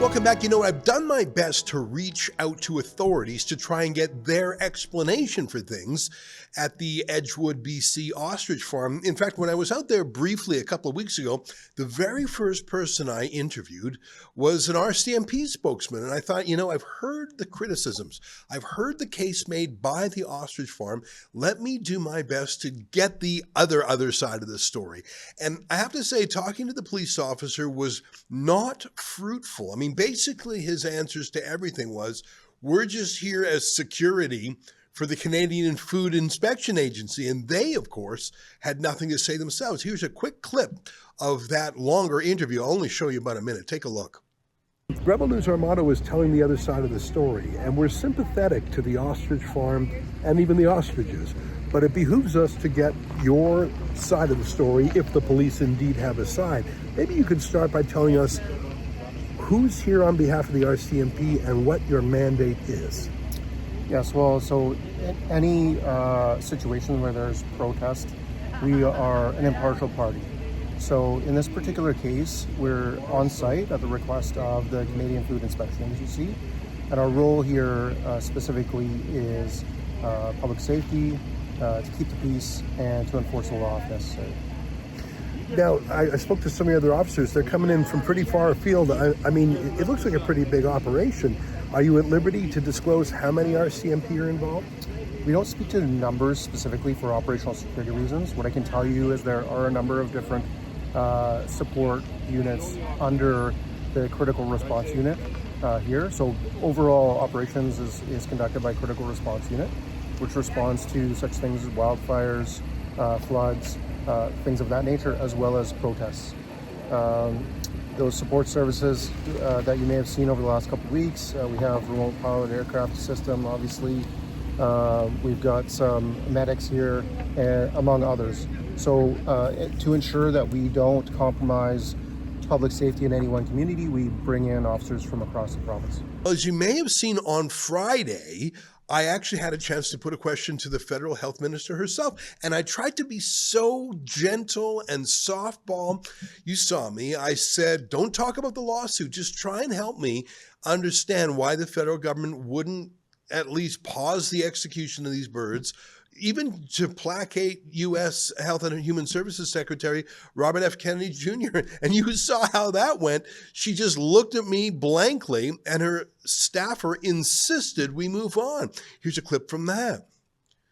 Welcome back. You know, I've done my best to reach out to authorities to try and get their explanation for things at the Edgewood, BC Ostrich Farm. In fact, when I was out there briefly a couple of weeks ago, the very first person I interviewed was an RCMP spokesman. And I thought, you know, I've heard the criticisms. I've heard the case made by the Ostrich Farm. Let me do my best to get the other side of the story. And I have to say, talking to the police officer was not fruitful. I mean, basically his answers to everything was, we're just here as security for the Canadian Food Inspection Agency. And they, of course, had nothing to say themselves. Here's a quick clip of that longer interview. I'll only show you about a minute. Take a look. Rebel News Armado is telling the other side of the story, and we're sympathetic to the ostrich farm and even the ostriches. But it behooves us to get your side of the story if the police indeed have a side. Maybe you could start by telling us who's here on behalf of the RCMP and what your mandate is. Yes, well, so any situation where there's protest, we are an impartial party. So in this particular case, we're on site at the request of the Canadian Food Inspection Agency. And our role here specifically is public safety, to keep the peace, and to enforce the law if necessary. Now, I spoke to some of the other officers. They're coming in from pretty far afield. I mean, it looks like a pretty big operation. Are you at liberty to disclose how many RCMP are involved? We don't speak to the numbers specifically for operational security reasons. What I can tell you is there are a number of different support units under the critical response unit here. So overall operations is conducted by critical response unit, which responds to such things as wildfires, floods, things of that nature, as well as protests. Those support services that you may have seen over the last couple of weeks, we have remote powered aircraft system, obviously. We've got some medics here, among others. So to ensure that we don't compromise public safety in any one community, we bring in officers from across the province. As you may have seen on Friday, I actually had a chance to put a question to the federal health minister herself, and I tried to be so gentle and softball. You saw me. I said, don't talk about the lawsuit. Just try and help me understand why the federal government wouldn't at least pause the execution of these birds, even to placate U.S. Health and Human Services Secretary Robert F. Kennedy Jr. And you saw how that went. She just looked at me blankly, and her staffer insisted we move on. Here's a clip from that.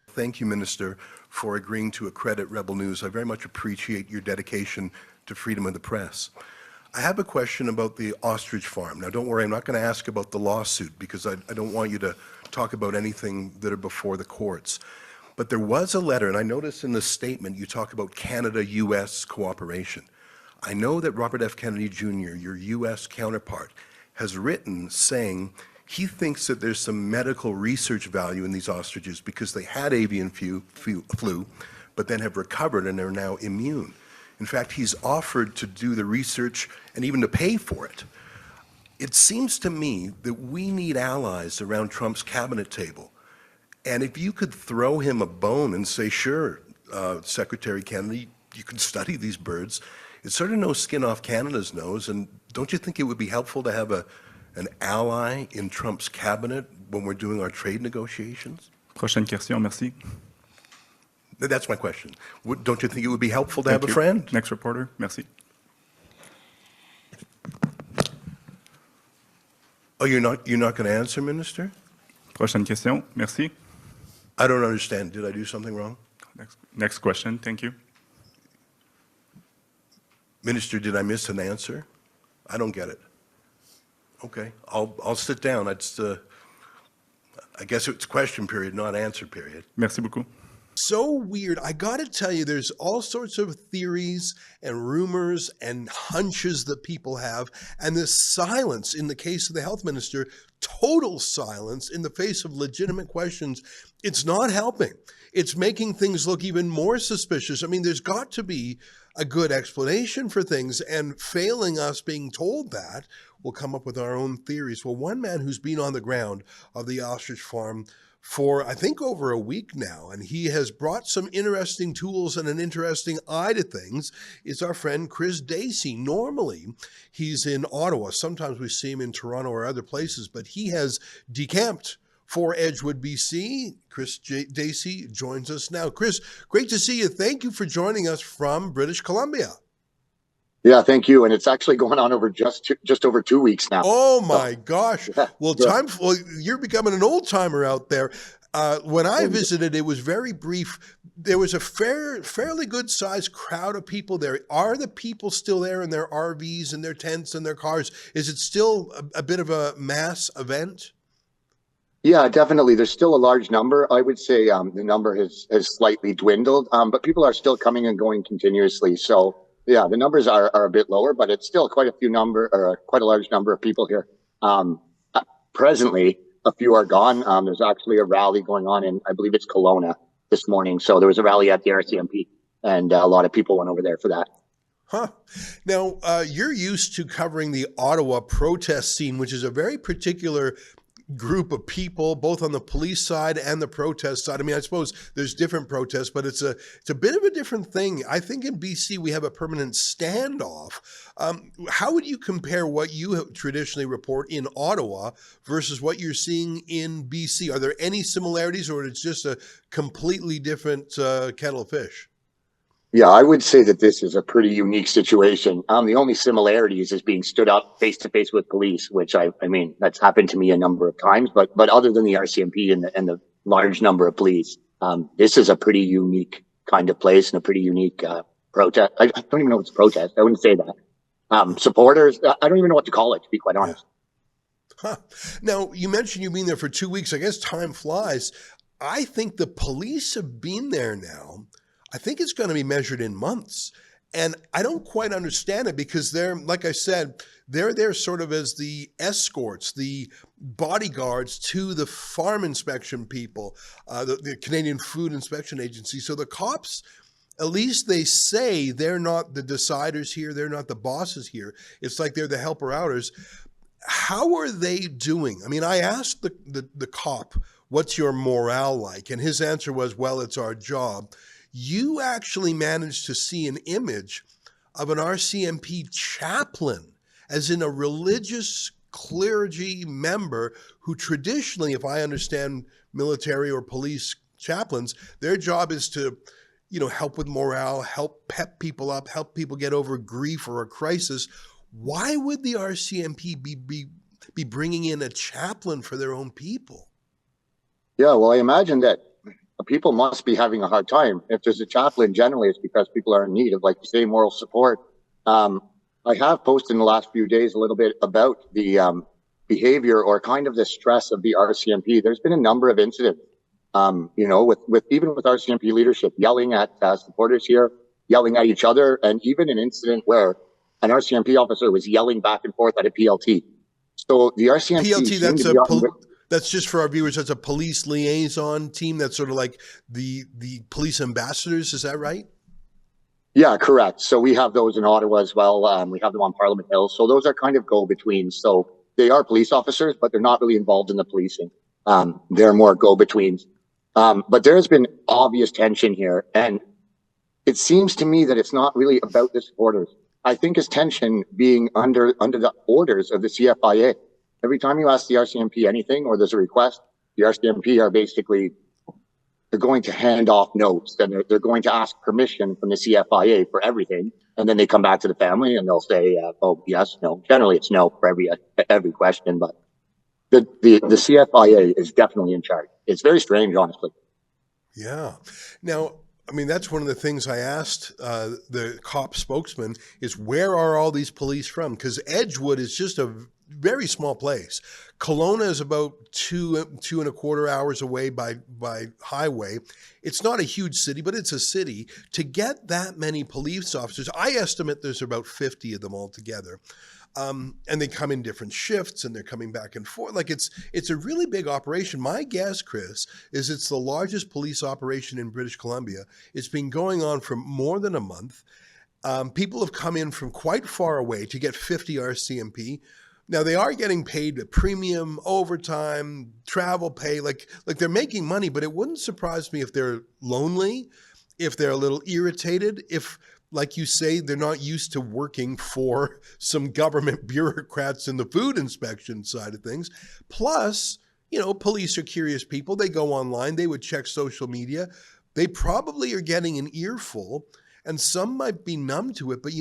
Thank you, Minister, for agreeing to accredit Rebel News. I very much appreciate your dedication to freedom of the press. I have a question about the ostrich farm. Now, don't worry, I'm not going to ask about the lawsuit because I don't want you to talk about anything that are before the courts. But there was a letter, and I noticed in the statement you talk about Canada-U.S. cooperation. I know that Robert F. Kennedy Jr., your U.S. counterpart, has written saying he thinks that there's some medical research value in these ostriches because they had avian flu, but then have recovered and are now immune. In fact, he's offered to do the research and even to pay for it. It seems to me that we need allies around Trump's cabinet table. And if you could throw him a bone and say, sure, Secretary Kennedy, you can study these birds, it's sort of no skin off Canada's nose. And don't you think it would be helpful to have an ally in Trump's cabinet when we're doing our trade negotiations? Prochaine question, merci. That's my question. Don't you think it would be helpful to have a friend? Next reporter, merci. Oh, you're not going to answer, Minister? Prochaine question, merci. I don't understand. Did I do something wrong? Next question, thank you. Minister, did I miss an answer? I don't get it. Okay, I'll sit down. I guess it's question period, not answer period. Merci beaucoup. So weird. I got to tell you, there's all sorts of theories and rumors and hunches that people have. And this silence in the case of the health minister, total silence in the face of legitimate questions, it's not helping. It's making things look even more suspicious. I mean, there's got to be a good explanation for things, and failing us being told that, we'll come up with our own theories. Well, one man who's been on the ground of the ostrich farm for I think over a week now, and he has brought some interesting tools and an interesting eye to things. Is our friend Chris Dacey. Normally, he's in Ottawa. Sometimes we see him in Toronto or other places, but he has decamped for Edgewood, BC. Chris Dacey joins us now. Chris, great to see you. Thank you for joining us from British Columbia. Yeah, thank you. And it's actually going on over just over 2 weeks now. Oh my gosh! Yeah, Well, yeah. You're becoming an old timer out there. When I visited, it was very brief. There was a fairly good sized crowd of people there. Are the people still there in their RVs and their tents and their cars? Is it still a bit of a mass event? Yeah, definitely. There's still a large number. I would say the number has slightly dwindled, but people are still coming and going continuously. So yeah, the numbers are a bit lower, but it's still quite a large number of people here. Presently, a few are gone. There's actually a rally going on in, I believe it's Kelowna this morning. So there was a rally at the RCMP, and a lot of people went over there for that. Huh. Now, you're used to covering the Ottawa protest scene, which is a very particular group of people, both on the police side and the protest side. I mean, I suppose there's different protests, but it's a bit of a different thing. I think in BC we have a permanent standoff. How would you compare what you traditionally report in Ottawa versus what you're seeing in BC? Are there any similarities, or it's just a completely different kettle of fish? Yeah, I would say that this is a pretty unique situation. The only similarities is being stood up face to face with police, which I mean, that's happened to me a number of times. But other than the RCMP and the large number of police, this is a pretty unique kind of place and a pretty unique protest. I don't even know if it's protest. I wouldn't say that. Supporters, I don't even know what to call it, to be quite honest. Huh. Now, you mentioned you've been there for 2 weeks. I guess time flies. I think the police have been there now. I think it's going to be measured in months. And I don't quite understand it because they're, like I said, they're there sort of as the escorts, the bodyguards to the farm inspection people, the Canadian Food Inspection Agency. So the cops, at least they say they're not the deciders here. They're not the bosses here. It's like they're the helper-outers. How are they doing? I mean, I asked the cop, what's your morale like? And his answer was, well, it's our job. You actually managed to see an image of an RCMP chaplain, as in a religious clergy member who traditionally, if I understand military or police chaplains, their job is to, help with morale, help pep people up, help people get over grief or a crisis. Why would the RCMP be bringing in a chaplain for their own people? Yeah, well, I imagine that people must be having a hard time. If there's a chaplain, generally it's because people are in need of, like you say, moral support. I have posted in the last few days a little bit about the behavior or kind of the stress of the RCMP. There's been a number of incidents, with RCMP leadership yelling at supporters here, yelling at each other, and even an incident where an RCMP officer was yelling back and forth at a PLT. So the RCMP PLT, that's just for our viewers. That's a police liaison team. That's sort of like the police ambassadors. Is that right? Yeah, correct. So we have those in Ottawa as well. We have them on Parliament Hill. So those are kind of go-betweens. So they are police officers, but they're not really involved in the policing. They're more go-betweens. But there's been obvious tension here. And it seems to me that it's not really about the supporters. I think it's tension being under the orders of the CFIA. Every time you ask the RCMP anything or there's a request, the RCMP are basically, they're going to hand off notes, and they're going to ask permission from the CFIA for everything. And then they come back to the family and they'll say, oh, yes, no. Generally it's no for every question, but the CFIA is definitely in charge. It's very strange, honestly. Yeah. Now, I mean, that's one of the things I asked the cop spokesman is, where are all these police from? Because Edgewood is just a very small place. Kelowna is about 2.25 hours away by highway. It's not a huge city, but it's a city. To get that many police officers, I estimate there's about 50 of them altogether. And they come in different shifts and they're coming back and forth. Like it's a really big operation. My guess, Chris, is it's the largest police operation in British Columbia. It's been going on for more than a month. People have come in from quite far away to get 50 RCMP. Now they are getting paid a premium, overtime, travel pay, like they're making money, but it wouldn't surprise me if they're lonely, if they're a little irritated, if, like you say, they're not used to working for some government bureaucrats in the food inspection side of things. Plus, police are curious people. They go online, they would check social media. They probably are getting an earful, and some might be numb to it, but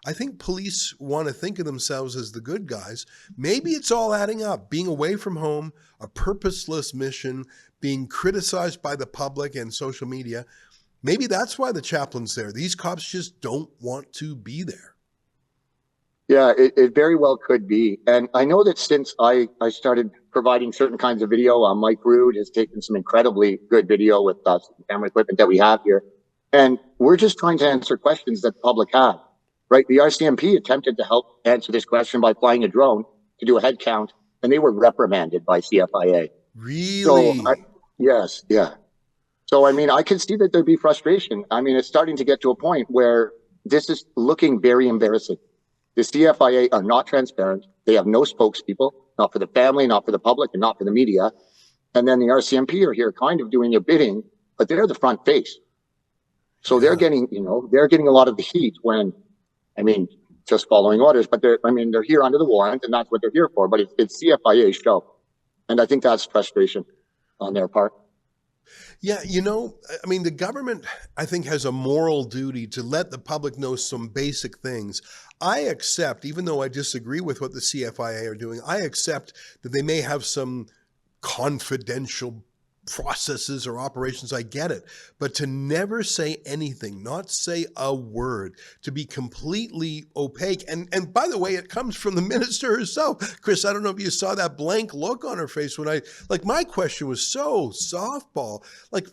I think police want to think of themselves as the good guys. Maybe it's all adding up. Being away from home, a purposeless mission, being criticized by the public and social media. Maybe that's why the chaplain's there. These cops just don't want to be there. Yeah, it very well could be. And I know that since I started providing certain kinds of video, Mike Rood has taken some incredibly good video with some camera equipment that we have here. And we're just trying to answer questions that the public have. Right, the RCMP attempted to help answer this question by flying a drone to do a head count, and they were reprimanded by CFIA. Really? So, yes, yeah. So, I can see that there'd be frustration. It's starting to get to a point where this is looking very embarrassing. The CFIA are not transparent. They have no spokespeople, not for the family, not for the public, and not for the media. And then the RCMP are here kind of doing their bidding, but they're the front face. So they're getting a lot of the heat when, just following orders, but they're here under the warrant, and that's what they're here for. But it's CFIA show, and I think that's frustration on their part. Yeah, the government, I think, has a moral duty to let the public know some basic things. I accept, even though I disagree with what the CFIA are doing, I accept that they may have some confidential processes or operations. I get it. But to never say anything, not say a word, to be completely opaque. And by the way, it comes from the minister herself. Chris, I don't know if you saw that blank look on her face when my question was so softball,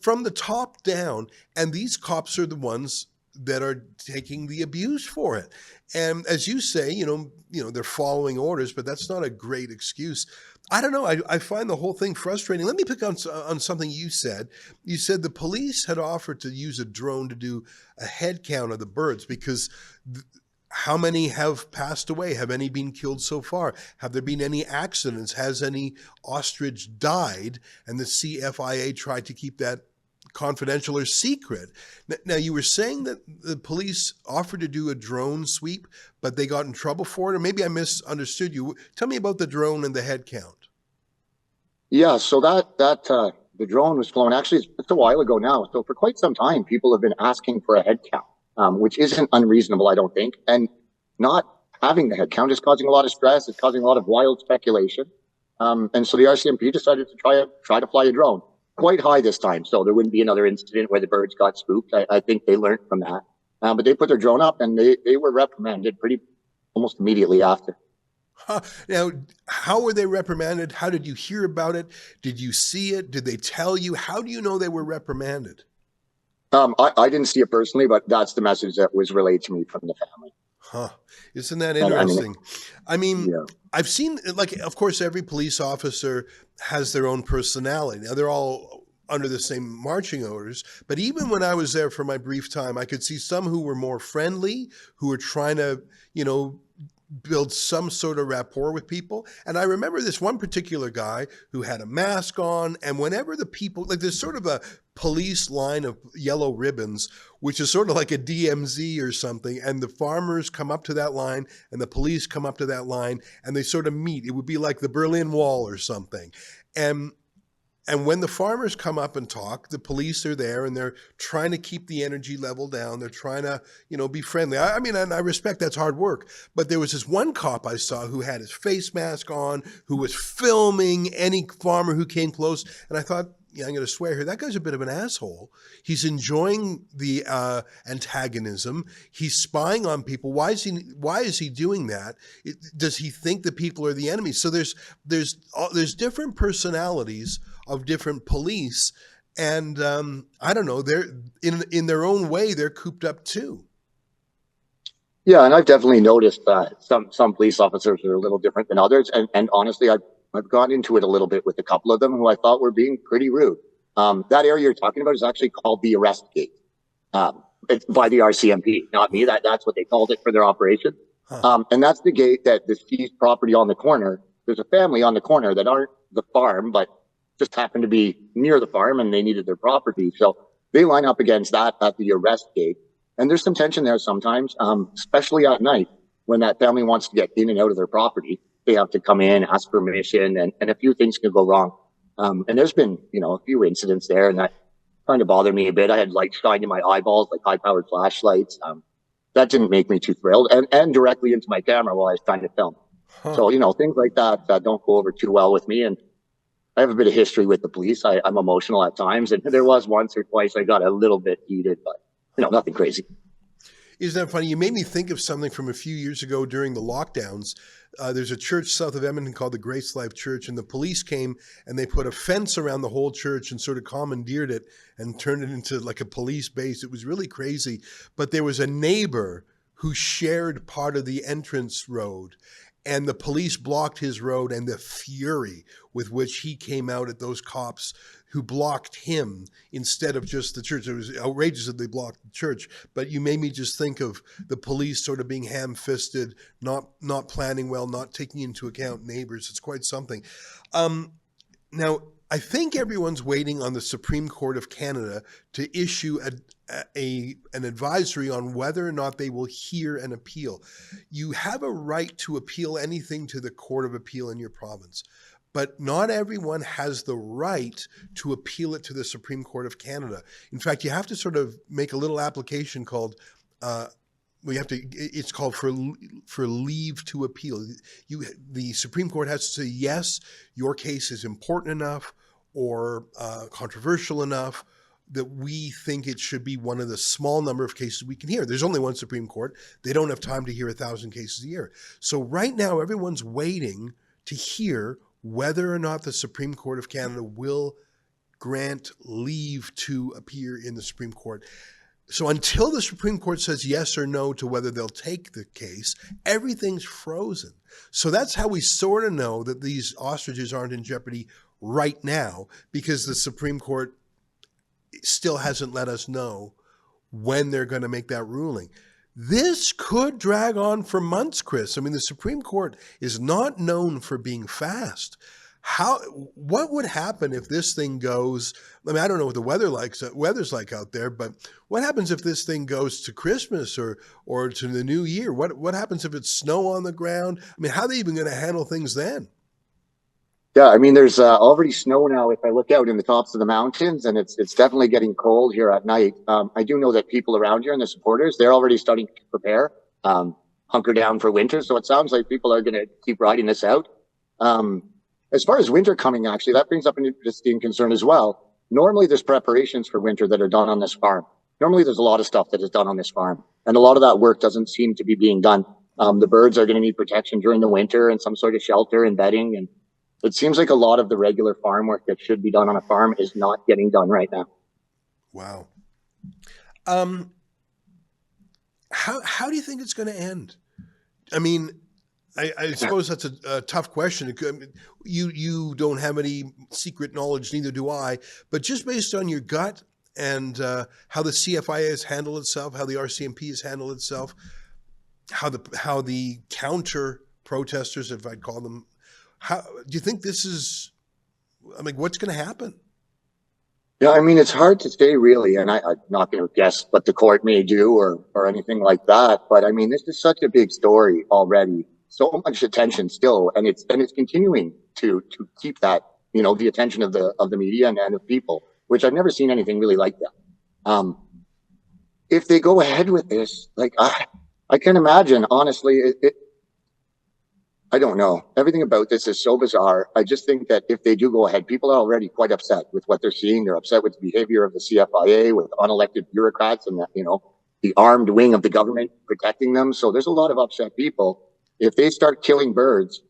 from the top down. And these cops are the ones that are taking the abuse for it. And as you say, they're following orders, but that's not a great excuse. I don't know. I find the whole thing frustrating. Let me pick on something you said. You said the police had offered to use a drone to do a head count of the birds because how many have passed away? Have any been killed so far? Have there been any accidents? Has any ostrich died? And the CFIA tried to keep that confidential or secret. Now, you were saying that the police offered to do a drone sweep, but they got in trouble for it, or maybe I misunderstood you. Tell me about the drone and the head count. Yeah, so that the drone was flown. Actually, it's a while ago now. So for quite some time, people have been asking for a head count, which isn't unreasonable, I don't think. And not having the head count is causing a lot of stress. It's causing a lot of wild speculation. And so the RCMP decided to try to fly a drone. Quite high this time, so there wouldn't be another incident where the birds got spooked. I think they learned from that. But they put their drone up, and they were reprimanded almost immediately after. Now, how were they reprimanded? How did you hear about it? Did you see it? Did they tell you? How do you know they were reprimanded? I didn't see it personally, but that's the message that was relayed to me from the family. Huh. Isn't that interesting? Yeah. I've seen, of course, every police officer has their own personality. Now, they're all under the same marching orders. But even when I was there for my brief time, I could see some who were more friendly, who were trying to, build some sort of rapport with people. And I remember this one particular guy who had a mask on, and whenever the people, there's sort of a police line of yellow ribbons, which is sort of like a DMZ or something, and the farmers come up to that line and the police come up to that line and they sort of meet. It would be like the Berlin Wall or something. And when the farmers come up and talk, the police are there and they're trying to keep the energy level down. They're trying to, be friendly. And I respect that's hard work. But there was this one cop I saw who had his face mask on, who was filming any farmer who came close. And I thought, I'm going to swear here, that guy's a bit of an asshole. He's enjoying the antagonism. He's spying on people. Why is he doing that? Does he think the people are the enemy? So there's different personalities of different police, and I don't know. They're in their own way. They're cooped up too. Yeah, and I've definitely noticed that some police officers are a little different than others, and honestly, I've gotten into it a little bit with a couple of them who I thought were being pretty rude. That area you're talking about is actually called the arrest gate. It's by the RCMP, not me. That's what they called it for their operation. And that's the gate that the seized property on the corner. There's a family on the corner that aren't the farm, but just happened to be near the farm and they needed their property. So they line up against that at the arrest gate. And there's some tension there sometimes, especially at night when that family wants to get in and out of their property. They have to come in, ask permission, and a few things can go wrong. And there's been, a few incidents there, and that kind of bothered me a bit. I had lights shined in my eyeballs, like high-powered flashlights. That didn't make me too thrilled, and directly into my camera while I was trying to film. So, things like that don't go over too well with me. And I have a bit of history with the police. I'm emotional at times, and there was once or twice I got a little bit heated, but nothing crazy. Isn't that funny? You made me think of something from a few years ago during the lockdowns. There's a church south of Edmonton called the Grace Life Church, and the police came and they put a fence around the whole church and sort of commandeered it and turned it into like a police base. It was really crazy. But there was a neighbor who shared part of the entrance road, and the police blocked his road, and the fury with which he came out at those cops who blocked him instead of just the church. It was outrageous that they blocked the church, but you made me just think of the police sort of being ham-fisted, not planning well, not taking into account neighbors. It's quite something. Now, I think everyone's waiting on the Supreme Court of Canada to issue an advisory on whether or not they will hear an appeal. You have a right to appeal anything to the Court of Appeal in your province, but not everyone has the right to appeal it to the Supreme Court of Canada. In fact, you have to sort of make a little application called it's called for leave to appeal. The Supreme Court has to say, yes, your case is important enough or controversial enough that we think it should be one of the small number of cases we can hear. There's only one Supreme Court. They don't have time to hear 1,000 cases a year. So right now, everyone's waiting to hear whether or not the Supreme Court of Canada will grant leave to appear in the Supreme Court. So until the Supreme Court says yes or no to whether they'll take the case, everything's frozen. So that's how we sort of know that these ostriches aren't in jeopardy right now, because the Supreme Court still hasn't let us know when they're going to make that ruling. This could drag on for months, Chris. I mean, the Supreme Court is not known for being fast. What would happen if this thing goes? I mean, I don't know what the weather's like out there, but what happens if this thing goes to Christmas or to the New Year? What happens if it's snow on the ground? I mean, how are they even going to handle things then? Yeah, I mean, there's already snow now if I look out in the tops of the mountains, and it's definitely getting cold here at night. I do know that people around here and the supporters, they're already starting to prepare, hunker down for winter. So it sounds like people are going to keep riding this out. As far as winter coming, actually, that brings up an interesting concern as well. Normally, there's preparations for winter that are done on this farm. Normally, there's a lot of stuff that is done on this farm, and a lot of that work doesn't seem to be being done. The birds are going to need protection during the winter and some sort of shelter and bedding, and it seems like a lot of the regular farm work that should be done on a farm is not getting done right now. Wow. How do you think it's going to end? I mean, I suppose that's a tough question. You don't have any secret knowledge, neither do I. But just based on your gut and how the CFIA has handled itself, how the RCMP has handled itself, how the counter protesters, if I'd call them, how do you think this is? I mean, what's going to happen? Yeah, I mean, it's hard to say really, and I'm not going to guess what the court may do or anything like that. But I mean, this is such a big story already, so much attention still, and it's continuing to keep that, the attention of the media and of people, which I've never seen anything really like that. If they go ahead with this, like I can imagine, honestly, I don't know. Everything about this is so bizarre. I just think that if they do go ahead, people are already quite upset with what they're seeing. They're upset with the behavior of the CFIA, with unelected bureaucrats and the armed wing of the government protecting them. So there's a lot of upset people. If they start killing birds,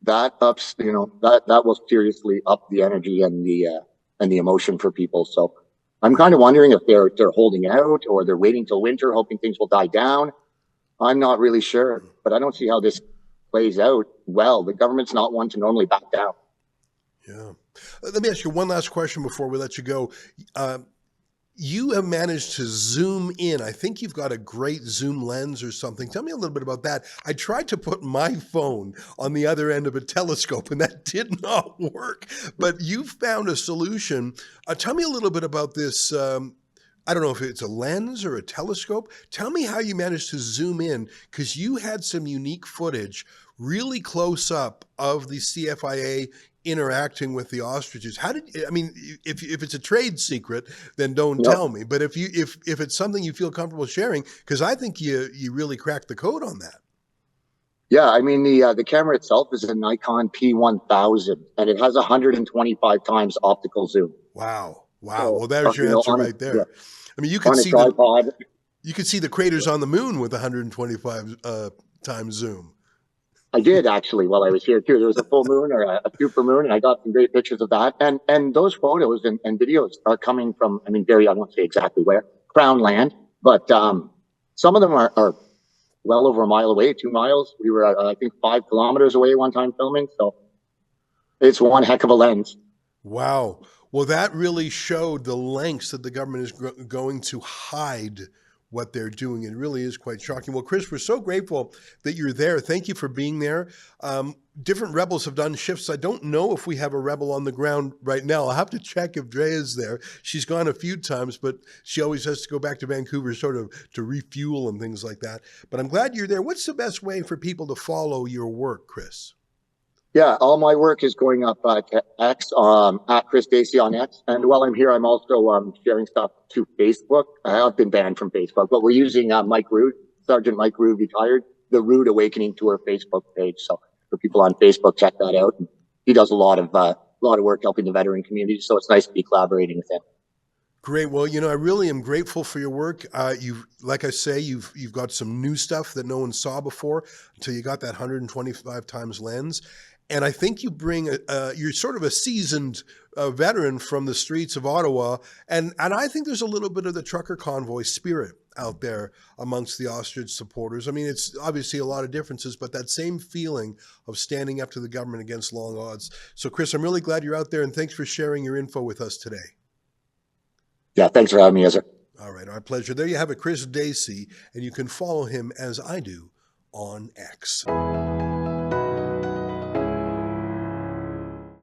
that ups, that will seriously up the energy and the emotion for people. So I'm kind of wondering if they're holding out or they're waiting till winter, hoping things will die down. I'm not really sure, but I don't see how this plays out well. The government's not one to normally back down. Yeah. Let me ask you one last question before we let you go. you have managed to zoom in. I think you've got a great zoom lens or something. Tell me a little bit about that. I tried to put my phone on the other end of a telescope and that did not work, but you found a solution. Tell me a little bit about this. I don't know if it's a lens or a telescope. Tell me how you managed to zoom in, because you had some unique footage really close up of the CFIA interacting with the ostriches. How did, I mean, if it's a trade secret, then don't Yep. tell me. But if it's something you feel comfortable sharing, because I think you really cracked the code on that. Yeah, I mean the camera itself is a Nikon P1000, and it has 125 times optical zoom. Wow. Wow. So, Well, there's your answer on right there. yeah, I mean, you could on a see tripod. the craters on the moon with 125 times zoom. I did actually while I was here too. There was a full moon or a super moon, and I got some great pictures of that. And those photos and videos are coming from, I mean, I won't say exactly where, Crown land, but some of them are well over a mile away, 2 miles. We were, I think, 5 kilometers away one time filming. So it's one heck of a lens. Wow. Well, that really showed the lengths that the government is going to hide what they're doing. It really is quite shocking. Well, Chris, we're so grateful that you're there. Thank you for being there. Different rebels have done shifts. I don't know if we have a rebel on the ground right now. I'll have to check if Drea is there. She's gone a few times, but she always has to go back to Vancouver sort of to refuel and things like that. But I'm glad you're there. What's the best way for people to follow your work, Chris? Yeah, all my work is going up to X, at Chris Dacey on X. And while I'm here, I'm also sharing stuff to Facebook. I've been banned from Facebook, but we're using Mike Rood, Sergeant Mike Rood, retired, the Rood Awakening Tour Facebook page. So for people on Facebook, check that out. And he does a lot of work helping the veteran community. So it's nice to be collaborating with him. Great. Well, I really am grateful for your work. Like I say, you've got some new stuff that no one saw before until you got that 125 times lens. And I think you bring you're sort of a seasoned veteran from the streets of Ottawa. And I think there's a little bit of the trucker convoy spirit out there amongst the ostrich supporters. I mean, it's obviously a lot of differences, but that same feeling of standing up to the government against long odds. So, Chris, I'm really glad you're out there, and thanks for sharing your info with us today. Yeah, thanks for having me, Ezra. All right, our pleasure. There you have it, Chris Dacey, and you can follow him as I do on X.